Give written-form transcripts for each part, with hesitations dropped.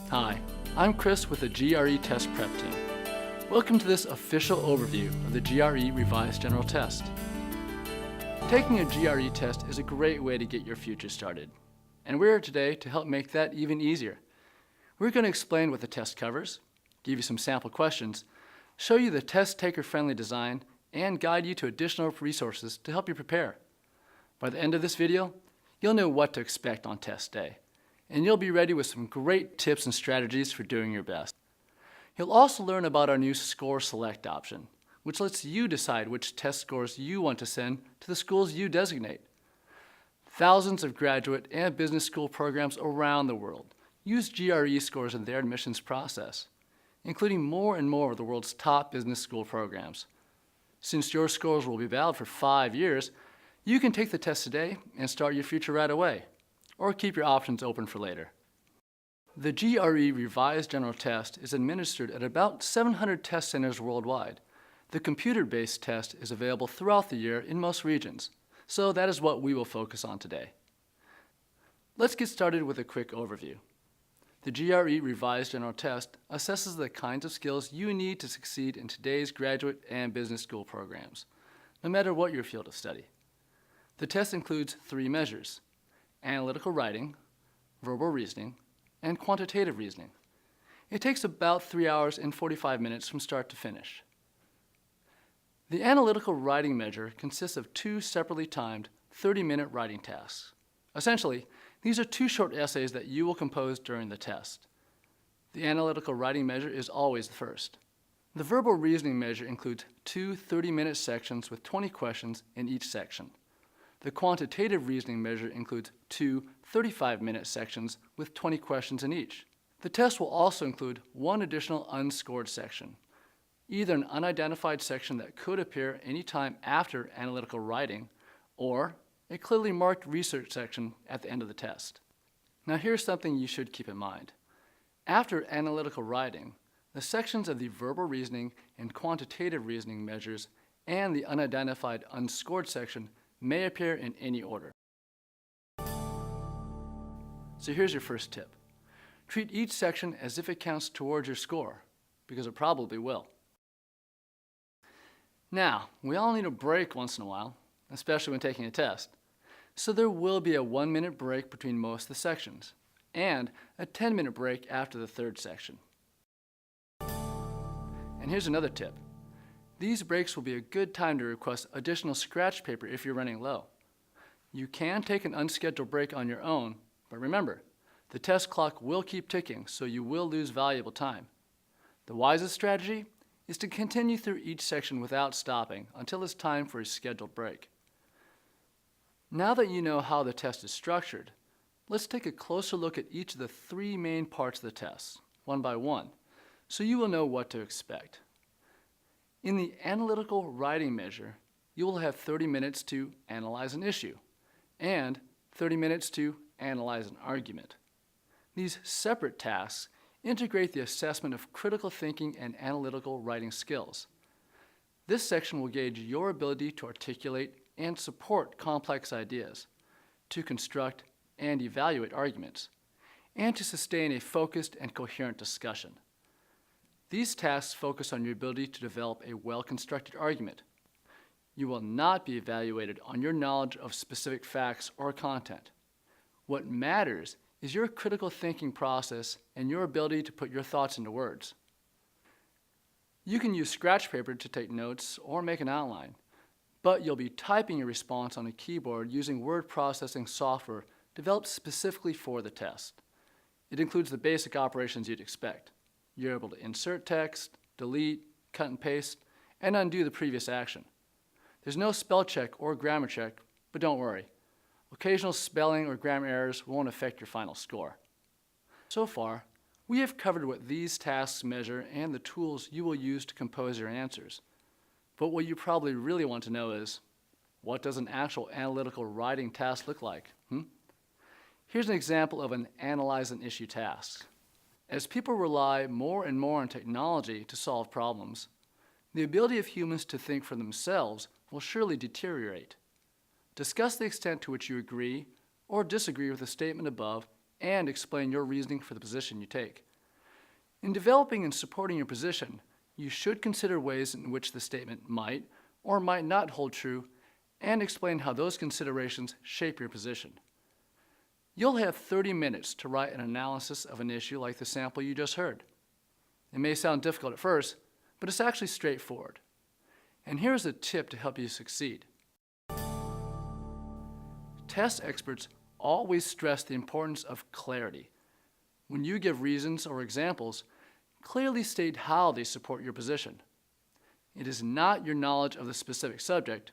Hi, I'm Chris with the GRE Test Prep Team. Welcome to this official overview of the GRE Revised General Test. Taking a GRE test is a great way to get your future started, and we're here today to help make that even easier. We're going to explain what the test covers, give you some sample questions, show you the test taker-friendly design, and guide you to additional resources to help you prepare. By the end of this video, you'll know what to expect on test day, and you'll be ready with some great tips and strategies for doing your best. You'll also learn about our new Score Select option, which lets you decide which test scores you want to send to the schools you designate. Thousands of graduate and business school programs around the world use GRE scores in their admissions process, including more and more of the world's top business school programs. Since your scores will be valid for 5 years, you can take the test today and start your future right away, or keep your options open for later. The GRE Revised General Test is administered at about 700 test centers worldwide. The computer-based test is available throughout the year in most regions, so that is what we will focus on today. Let's get started with a quick overview. The GRE Revised General Test assesses the kinds of skills you need to succeed in today's graduate and business school programs, no matter what your field of study. The test includes 3 measures: analytical writing, verbal reasoning, and quantitative reasoning. It takes about 3 hours and 45 minutes from start to finish. The analytical writing measure consists of 2 separately timed 30-minute writing tasks. Essentially, these are 2 short essays that you will compose during the test. The analytical writing measure is always the first. The verbal reasoning measure includes 2 30-minute sections with 20 questions in each section. The quantitative reasoning measure includes 2 35-minute sections with 20 questions in each. The test will also include 1 additional unscored section, either an unidentified section that could appear anytime after analytical writing, or a clearly marked research section at the end of the test. Now here's something you should keep in mind. After analytical writing, the sections of the verbal reasoning and quantitative reasoning measures and the unidentified unscored section may appear in any order. So here's your first tip. Treat each section as if it counts towards your score, because it probably will. Now, we all need a break once in a while, especially when taking a test. So there will be a 1-minute break between most of the sections, and a 10-minute break after the 3rd section. And here's another tip. These breaks will be a good time to request additional scratch paper if you're running low. You can take an unscheduled break on your own, but remember, the test clock will keep ticking, so you will lose valuable time. The wisest strategy is to continue through each section without stopping until it's time for a scheduled break. Now that you know how the test is structured, let's take a closer look at each of the 3 main parts of the test, one by one, so you will know what to expect. In the analytical writing measure, you will have 30 minutes to analyze an issue and 30 minutes to analyze an argument. These separate tasks integrate the assessment of critical thinking and analytical writing skills. This section will gauge your ability to articulate and support complex ideas, to construct and evaluate arguments, and to sustain a focused and coherent discussion. These tasks focus on your ability to develop a well-constructed argument. You will not be evaluated on your knowledge of specific facts or content. What matters is your critical thinking process and your ability to put your thoughts into words. You can use scratch paper to take notes or make an outline, but you'll be typing your response on a keyboard using word processing software developed specifically for the test. It includes the basic operations you'd expect. You're able to insert text, delete, cut and paste, and undo the previous action. There's no spell check or grammar check, but don't worry. Occasional spelling or grammar errors won't affect your final score. So far, we have covered what these tasks measure and the tools you will use to compose your answers. But what you probably really want to know is, what does an actual analytical writing task look like? Here's an example of an analyze an issue task. As people rely more and more on technology to solve problems, the ability of humans to think for themselves will surely deteriorate. Discuss the extent to which you agree or disagree with the statement above and explain your reasoning for the position you take. In developing and supporting your position, you should consider ways in which the statement might or might not hold true and explain how those considerations shape your position. You'll have 30 minutes to write an analysis of an issue like the sample you just heard. It may sound difficult at first, but it's actually straightforward. And here's a tip to help you succeed. Test experts always stress the importance of clarity. When you give reasons or examples, clearly state how they support your position. It is not your knowledge of the specific subject,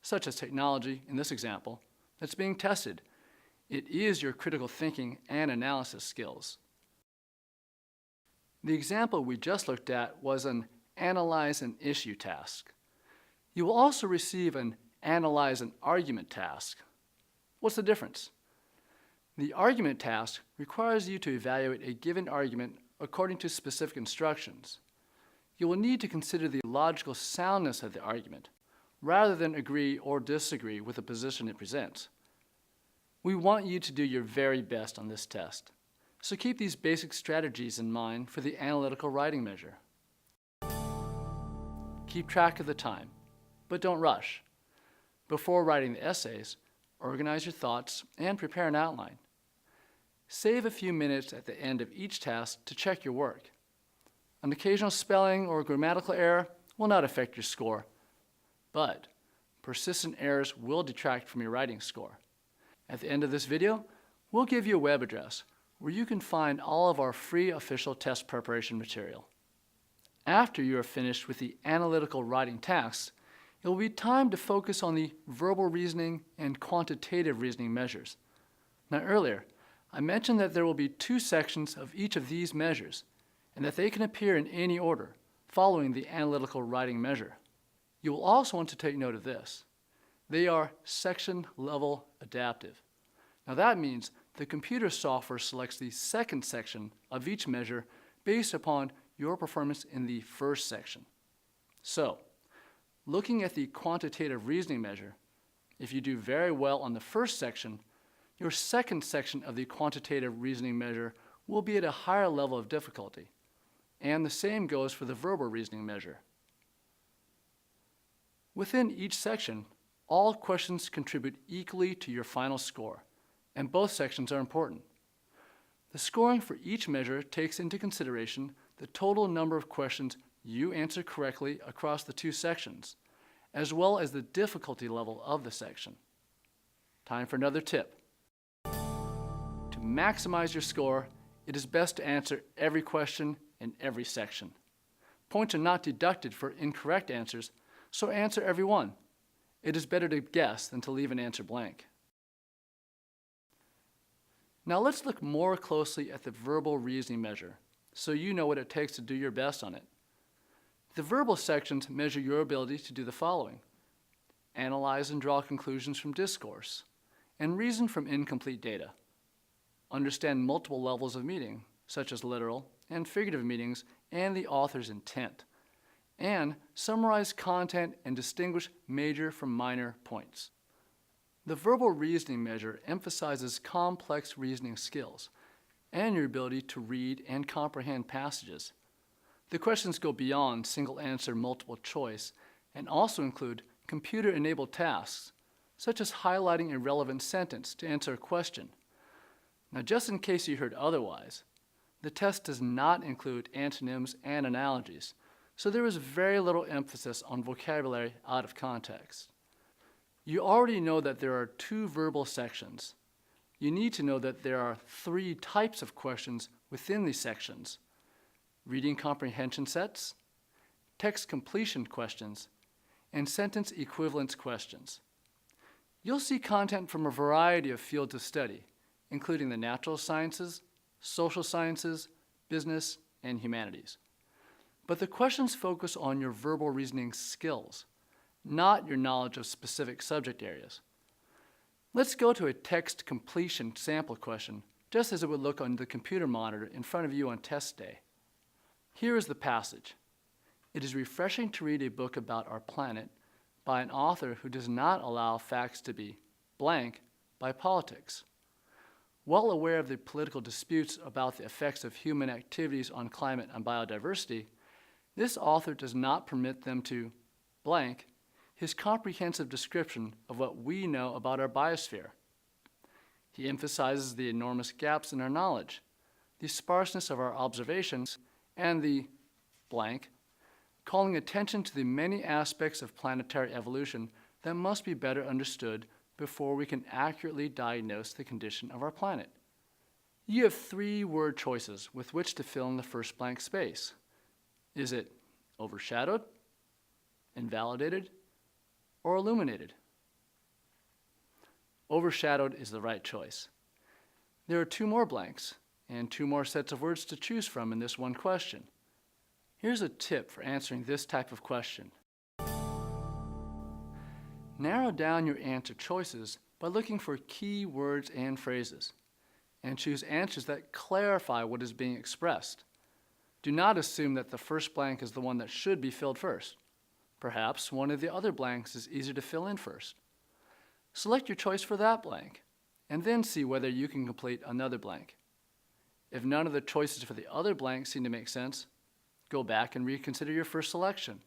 such as technology in this example, that's being tested. It is your critical thinking and analysis skills. The example we just looked at was an analyze an issue task. You will also receive an analyze an argument task. What's the difference? The argument task requires you to evaluate a given argument according to specific instructions. You will need to consider the logical soundness of the argument, rather than agree or disagree with the position it presents. We want you to do your very best on this test, so keep these basic strategies in mind for the analytical writing measure. Keep track of the time, but don't rush. Before writing the essays, organize your thoughts and prepare an outline. Save a few minutes at the end of each task to check your work. An occasional spelling or grammatical error will not affect your score, but persistent errors will detract from your writing score. At the end of this video, we'll give you a web address where you can find all of our free official test preparation material. After you are finished with the analytical writing tasks, it will be time to focus on the verbal reasoning and quantitative reasoning measures. Now earlier, I mentioned that there will be 2 sections of each of these measures, and that they can appear in any order, following the analytical writing measure. You will also want to take note of this. They are section level adaptive. Now that means the computer software selects the second section of each measure based upon your performance in the first section. So, looking at the quantitative reasoning measure, if you do very well on the first section, your second section of the quantitative reasoning measure will be at a higher level of difficulty. And the same goes for the verbal reasoning measure. Within each section, all questions contribute equally to your final score, and both sections are important. The scoring for each measure takes into consideration the total number of questions you answer correctly across the 2 sections, as well as the difficulty level of the section. Time for another tip. To maximize your score, it is best to answer every question in every section. Points are not deducted for incorrect answers, so answer every one. It is better to guess than to leave an answer blank. Now let's look more closely at the verbal reasoning measure, so you know what it takes to do your best on it. The verbal sections measure your ability to do the following: analyze and draw conclusions from discourse, and reason from incomplete data. Understand multiple levels of meaning, such as literal and figurative meanings and the author's intent, and summarize content and distinguish major from minor points. The verbal reasoning measure emphasizes complex reasoning skills and your ability to read and comprehend passages. The questions go beyond single answer multiple choice and also include computer-enabled tasks, such as highlighting a relevant sentence to answer a question. Now, just in case you heard otherwise, the test does not include antonyms and analogies, so there is very little emphasis on vocabulary out of context. You already know that there are 2 verbal sections. You need to know that there are 3 types of questions within these sections: reading comprehension sets, text completion questions, and sentence equivalence questions. You'll see content from a variety of fields of study, including the natural sciences, social sciences, business, and humanities. But the questions focus on your verbal reasoning skills, not your knowledge of specific subject areas. Let's go to a text completion sample question, just as it would look on the computer monitor in front of you on test day. Here is the passage. It is refreshing to read a book about our planet by an author who does not allow facts to be blank by politics. Well aware of the political disputes about the effects of human activities on climate and biodiversity, this author does not permit them to blank his comprehensive description of what we know about our biosphere. He emphasizes the enormous gaps in our knowledge, the sparseness of our observations, and the blank, calling attention to the many aspects of planetary evolution that must be better understood before we can accurately diagnose the condition of our planet. You have 3 word choices with which to fill in the first blank space. Is it overshadowed, invalidated, or illuminated? Overshadowed is the right choice. There are 2 more blanks and 2 more sets of words to choose from in this one question. Here's a tip for answering this type of question. Narrow down your answer choices by looking for key words and phrases, and choose answers that clarify what is being expressed. Do not assume that the first blank is the one that should be filled first. Perhaps one of the other blanks is easier to fill in first. Select your choice for that blank, and then see whether you can complete another blank. If none of the choices for the other blanks seem to make sense, go back and reconsider your first selection.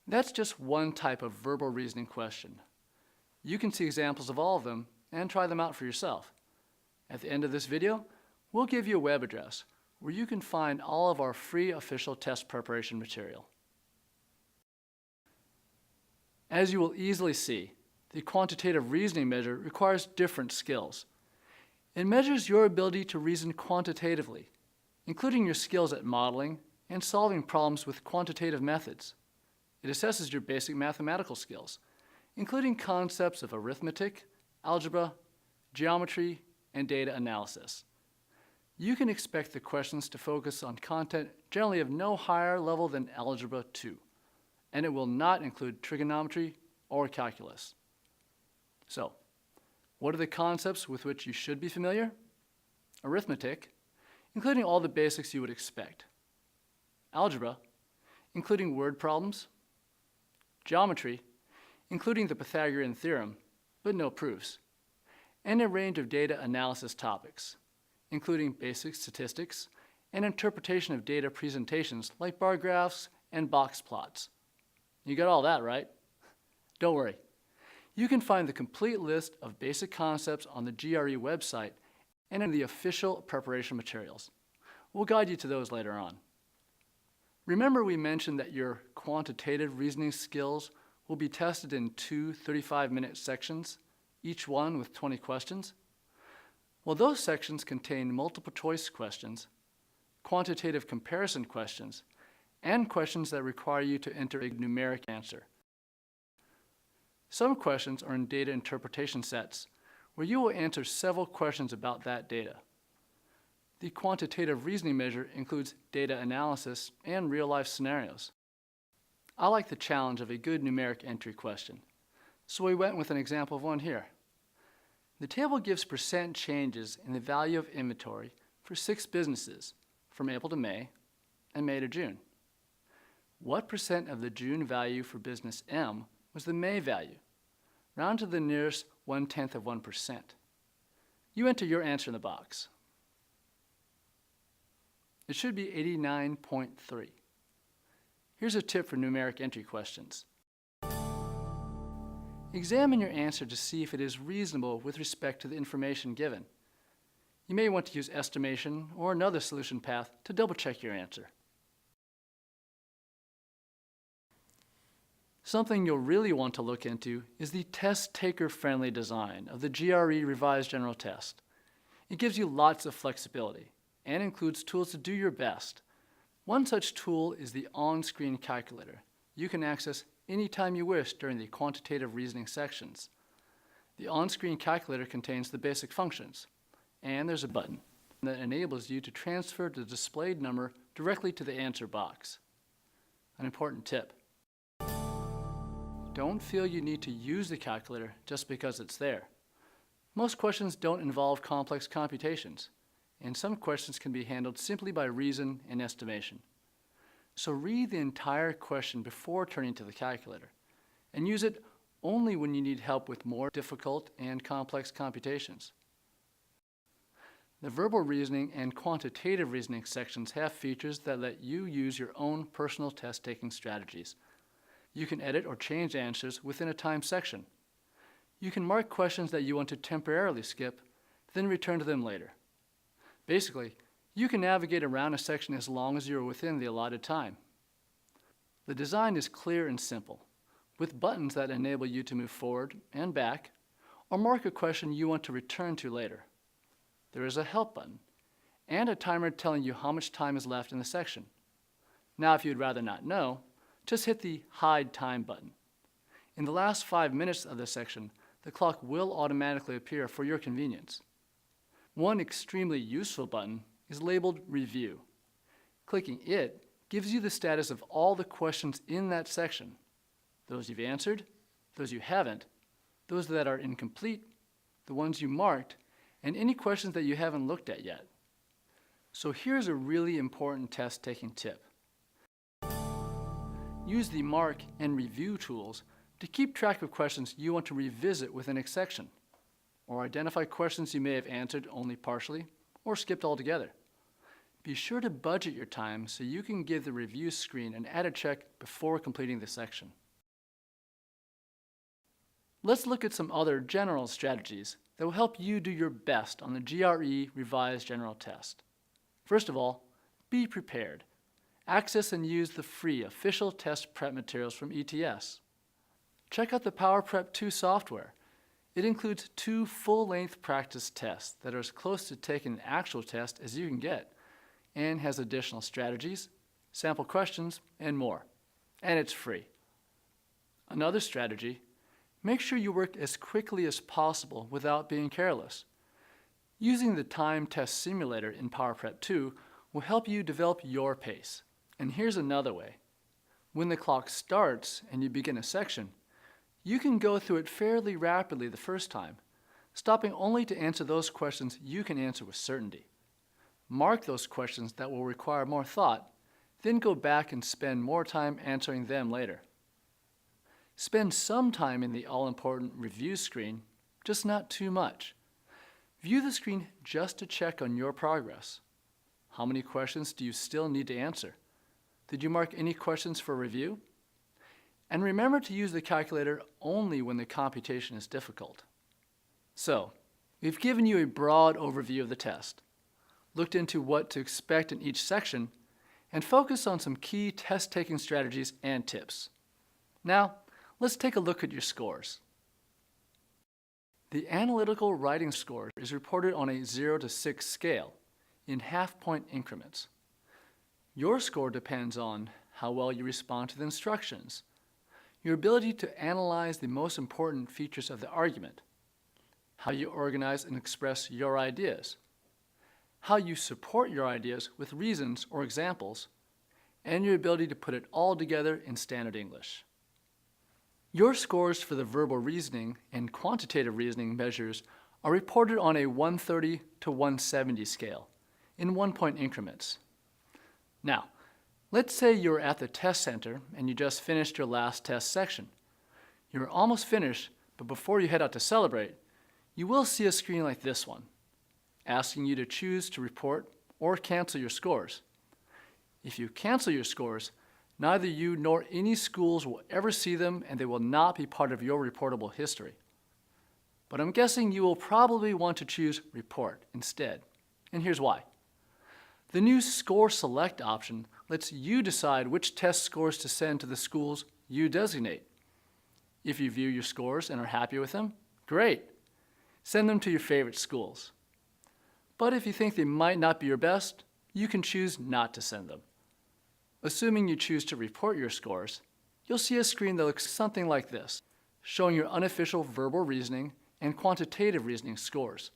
That's just one type of verbal reasoning question. You can see examples of all of them and try them out for yourself. At the end of this video, we'll give you a web address where you can find all of our free official test preparation material. As you will easily see, the quantitative reasoning measure requires different skills. It measures your ability to reason quantitatively, including your skills at modeling and solving problems with quantitative methods. It assesses your basic mathematical skills, including concepts of arithmetic, algebra, geometry, and data analysis. You can expect the questions to focus on content generally of no higher level than Algebra 2, and it will not include trigonometry or calculus. So, what are the concepts with which you should be familiar? Arithmetic, including all the basics you would expect. Algebra, including word problems. Geometry, including the Pythagorean theorem, but no proofs. And a range of data analysis topics, including basic statistics and interpretation of data presentations like bar graphs and box plots. You got all that, right? Don't worry. You can find the complete list of basic concepts on the GRE website and in the official preparation materials. We'll guide you to those later on. Remember we mentioned that your quantitative reasoning skills will be tested in 2 35-minute sections, each one with 20 questions? Well, those sections contain multiple choice questions, quantitative comparison questions, and questions that require you to enter a numeric answer. Some questions are in data interpretation sets, where you will answer several questions about that data. The quantitative reasoning measure includes data analysis and real-life scenarios. I like the challenge of a good numeric entry question, so we went with an example of one here. The table gives percent changes in the value of inventory for 6 businesses from April to May and May to June. What percent of the June value for business M was the May value? Round to the nearest 1/10 of 1%. You enter your answer in the box. It should be 89.3. Here's a tip for numeric entry questions. Examine your answer to see if it is reasonable with respect to the information given. You may want to use estimation or another solution path to double-check your answer. Something you'll really want to look into is the test-taker-friendly design of the GRE Revised General Test. It gives you lots of flexibility and includes tools to do your best. One such tool is the on-screen calculator. You can access anytime you wish during the quantitative reasoning sections. The on-screen calculator contains the basic functions, and there's a button that enables you to transfer the displayed number directly to the answer box. An important tip: don't feel you need to use the calculator just because it's there. Most questions don't involve complex computations, and some questions can be handled simply by reason and estimation. So read the entire question before turning to the calculator, and use it only when you need help with more difficult and complex computations. The verbal reasoning and quantitative reasoning sections have features that let you use your own personal test-taking strategies. You can edit or change answers within a timed section. You can mark questions that you want to temporarily skip, then return to them later. Basically, you can navigate around a section as long as you are within the allotted time. The design is clear and simple, with buttons that enable you to move forward and back, or mark a question you want to return to later. There is a help button, and a timer telling you how much time is left in the section. Now, if you'd rather not know, just hit the Hide Time button. In the last 5 minutes of the section, the clock will automatically appear for your convenience. One extremely useful button is labeled Review. Clicking it gives you the status of all the questions in that section, those you've answered, those you haven't, those that are incomplete, the ones you marked, and any questions that you haven't looked at yet. So here's a really important test-taking tip. Use the Mark and Review tools to keep track of questions you want to revisit within a section, or identify questions you may have answered only partially or skipped altogether. Be sure to budget your time so you can give the review screen an added check before completing the section. Let's look at some other general strategies that will help you do your best on the GRE Revised General Test. First of all, be prepared. Access and use the free official test prep materials from ETS. Check out the PowerPrep 2 software. It includes 2 full-length practice tests that are as close to taking an actual test as you can get, and has additional strategies, sample questions, and more. And it's free. Another strategy, make sure you work as quickly as possible without being careless. Using the time test simulator in PowerPrep 2 will help you develop your pace. And here's another way. When the clock starts and you begin a section, you can go through it fairly rapidly the first time, stopping only to answer those questions you can answer with certainty. Mark those questions that will require more thought, then go back and spend more time answering them later. Spend some time in the all-important review screen, just not too much. View the screen just to check on your progress. How many questions do you still need to answer? Did you mark any questions for review? And remember to use the calculator only when the computation is difficult. So, we've given you a broad overview of the test, looked into what to expect in each section, and focused on some key test-taking strategies and tips. Now, let's take a look at your scores. The analytical writing score is reported on a 0 to 6 scale in half-point increments. Your score depends on how well you respond to the instructions, your ability to analyze the most important features of the argument, how you organize and express your ideas, how you support your ideas with reasons or examples, and your ability to put it all together in standard English. Your scores for the verbal reasoning and quantitative reasoning measures are reported on a 130 to 170 scale in 1-point increments. Now, let's say you're at the test center and you just finished your last test section. You're almost finished, but before you head out to celebrate, you will see a screen like this one, asking you to choose to report or cancel your scores. If you cancel your scores, neither you nor any schools will ever see them, and they will not be part of your reportable history. But I'm guessing you will probably want to choose Report instead, and here's why. The new Score Select option lets you decide which test scores to send to the schools you designate. If you view your scores and are happy with them, great. Send them to your favorite schools. But if you think they might not be your best, you can choose not to send them. Assuming you choose to report your scores, you'll see a screen that looks something like this, showing your unofficial verbal reasoning and quantitative reasoning scores.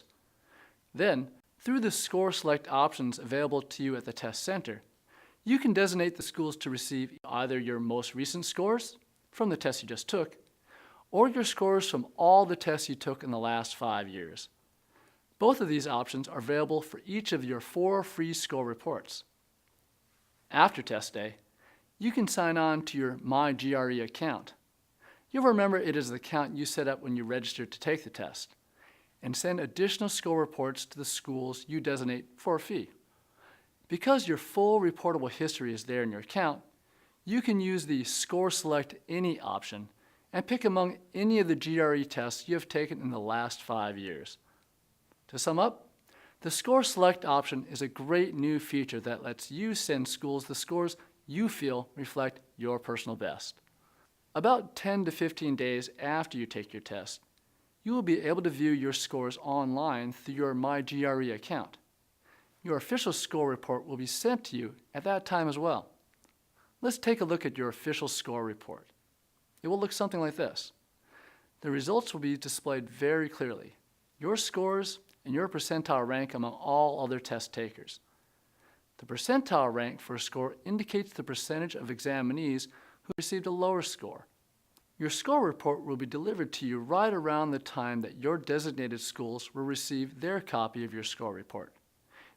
Then, through the Score Select options available to you at the test center, you can designate the schools to receive either your most recent scores from the test you just took, or your scores from all the tests you took in the last 5 years. Both of these options are available for each of your 4 free score reports. After test day, you can sign on to your MyGRE account. You'll remember it is the account you set up when you registered to take the test, and send additional score reports to the schools you designate for a fee. Because your full reportable history is there in your account, you can use the Score Select Any option and pick among any of the GRE tests you have taken in the last 5 years. To sum up, the Score Select option is a great new feature that lets you send schools the scores you feel reflect your personal best. About 10 to 15 days after you take your test, you will be able to view your scores online through your MyGRE account. Your official score report will be sent to you at that time as well. Let's take a look at your official score report. It will look something like this. The results will be displayed very clearly. Your scores and your percentile rank among all other test takers. The percentile rank for a score indicates the percentage of examinees who received a lower score. Your score report will be delivered to you right around the time that your designated schools will receive their copy of your score report,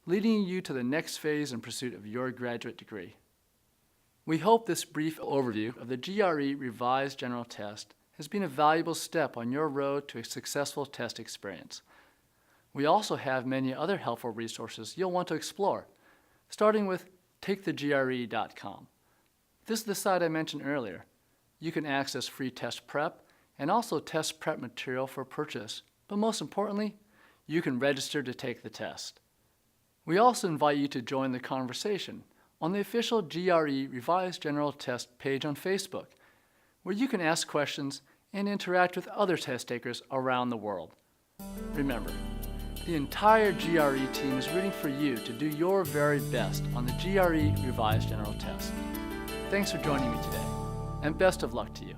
leading you to the next phase in pursuit of your graduate degree. We hope this brief overview of the GRE Revised General Test has been a valuable step on your road to a successful test experience. We also have many other helpful resources you'll want to explore, starting with takethegre.com. This is the site I mentioned earlier. You can access free test prep and also test prep material for purchase, but most importantly, you can register to take the test. We also invite you to join the conversation on the official GRE Revised General Test page on Facebook, where you can ask questions and interact with other test takers around the world. Remember, the entire GRE team is rooting for you to do your very best on the GRE Revised General Test. Thanks for joining me today, and best of luck to you.